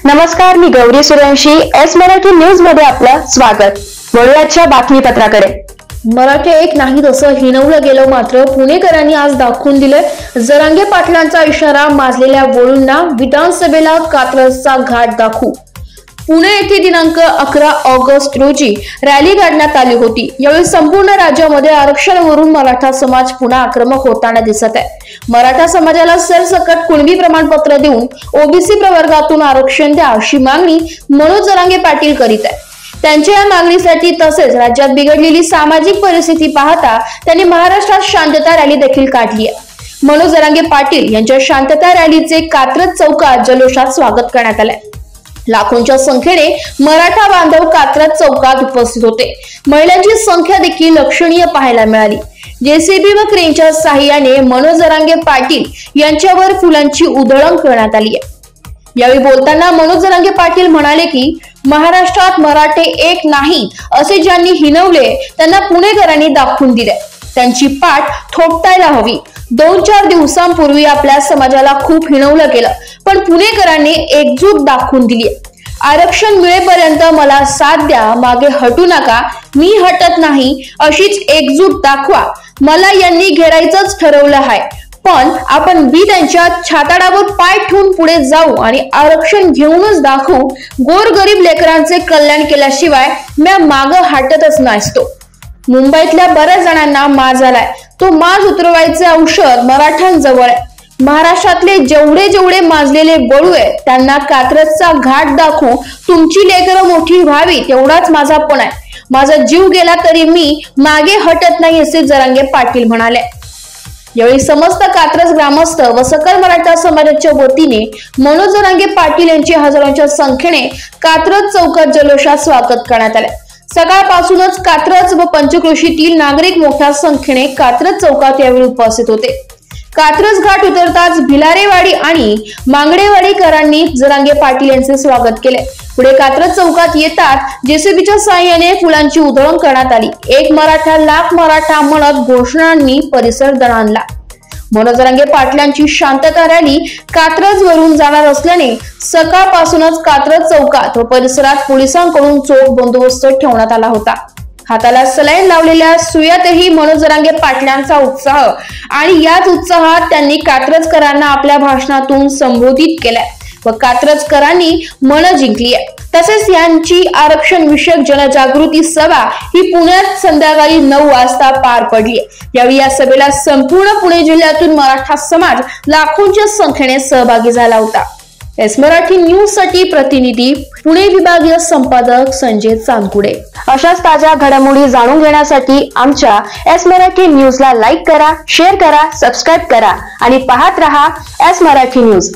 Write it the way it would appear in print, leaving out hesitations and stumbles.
नमस्कार, मी Gauri Suryavanshi. S Marathi news मध्ये आपलं स्वागत. वळूयाच्या बातमीपत्राकडे. मराठे एक नाहीत असं हिणवलं गेलं, मात्र पुणेकरांनी आज दाखवून दिले. जरांगे पाटलांचा इशारा, माजलेल्या वळूंना विधानसभेला कात्रजचा घाट दाखवू. पुणे येथे दिनांक 11 ऑगस्ट रोजी रॅली काढण्यात आली होती. यावेळी संपूर्ण राज्यामध्ये आरक्षणावरून मराठा समाज पुन्हा आक्रमक होताना दिसत आहे. मराठा समाजाला सरसकट कुणबी प्रमाणपत्र देऊन ओबीसी प्रवर्गातून आरक्षण द्या अशी मागणी मनोज जरांगे पाटील करीत आहे. त्यांच्या या मागणीसाठी तसेच राज्यात बिघडलेली सामाजिक परिस्थिती पाहता त्यांनी महाराष्ट्रात शांतता रॅली देखील काढली आहे. मनोज जरांगे पाटील यांच्या शांतता रॅलीचे कात्रज चौकात जल्लोषात स्वागत करण्यात आले. लाखोंच्या संख्येने मराठा बांधव कात्रज चौकात उपस्थित होते. महिलांची संख्या देखील लक्षणीय पाहायला मिळाली. जेसीबी व क्रेनच्या साहाय्याने मनोज जरांगे पाटील यांच्यावर फुलांची उधळण करण्यात आली आहे. यावेळी बोलताना मनोज जरांगे पाटील म्हणाले की महाराष्ट्रात मराठे एक नाही असे ज्यांनी हिणवले त्यांना पुणेकरांनी दाखवून दिले. त्यांची पाठ थोपटायला हवी. 2-4 दिवसांपूर्वी आपल्या समाजाला खूप हिणवलं गेलं, पण पुणेकरांनी एकजूट दाखवून दिली. आरक्षण मिळेपर्यंत मला साथ द्या, मागे हटू नका, मी हटत नाही, अशीच एकजूट दाखवा. मला यांनी घेरायचंच ठरवलं आहे, पण आपण बी त्यांच्या छाताडावर पाय ठेवून पुढे जाऊ आणि आरक्षण घेऊनच दाखवू. गोरगरीब लेकरांचे कल्याण केल्याशिवाय मी मागं हटतच नसतो. मुंबईतल्या बऱ्याच जणांना माज आलाय. तो माज उतरवायचे औषध मराठ्यांजवळ आहे. महाराष्ट्रातले जेवढे माजलेले बळू आहेत त्यांना कात्रजचा घाट दाखवू. तुमची लेकरं मोठी व्हावी तेवढाच माझा पण आहे. माझा जीव गेला तरी मी मागे हटत नाही असे जरांगे पाटील म्हणाले. यावेळी समस्त कात्रज ग्रामस्थ व सकल मराठा समाजाच्या वतीने मनोज जरांगे पाटील यांचे हजारोंच्या संख्येने कात्रज चौकात जल्लोषात स्वागत करण्यात आले. सकाळपासूनच कात्रज व पंचक्रोशीतील नागरिक मोठ्या संख्येने कात्रज चौकात यावेळी उपस्थित होते. कात्रज घाट उतरताच भिलारेवाडी आणि मांगडेवाडीकरांनी जरांगे पाटील यांचे स्वागत केले. पुढे कात्रज चौकात येतात जेसीबीच्या साहाय्याने फुलांची उधळण करण्यात आली. एक मराठा लाख मराठा म्हणत घोषणांनी परिसर दणाणला. मनोज जरांगे पाटलांची शांतता रॅली कात्रज वरून जाणार असल्याने सकाळपासूनच कात्रज चौकात व परिसरात पोलिसांकडून चोख बंदोबस्त ठेवण्यात आला होता. हाताला सलाईन लावलेल्या सुयातही मनोज जरांगे पाटलांचा उत्साह आणि याच उत्साहात त्यांनी कात्रजकरांना आपल्या भाषणातून संबोधित केलंय व कात्रजकरांनी मन जिंकली आहे. तसेच यांची आरक्षण विषयक जनजागृती सभा ही पुण्यात संध्याकाळी 9 वाजता पार पडली. यावेळी या सभेला संपूर्ण पुणे जिल्ह्यातून मराठा समाज लाखोंच्या संख्येने सहभागी झाला होता. एस मराठी न्यूज साठी प्रतिनिधी पुणे विभागीय संपादक संजय चांदकुडे. अशाच ताज्या घडामोडी जाणून घेण्यासाठी आमच्या एस मराठी न्यूजला लाईक करा, शेअर करा, सबस्क्राईब करा आणि पाहत रहा एस मराठी न्यूज.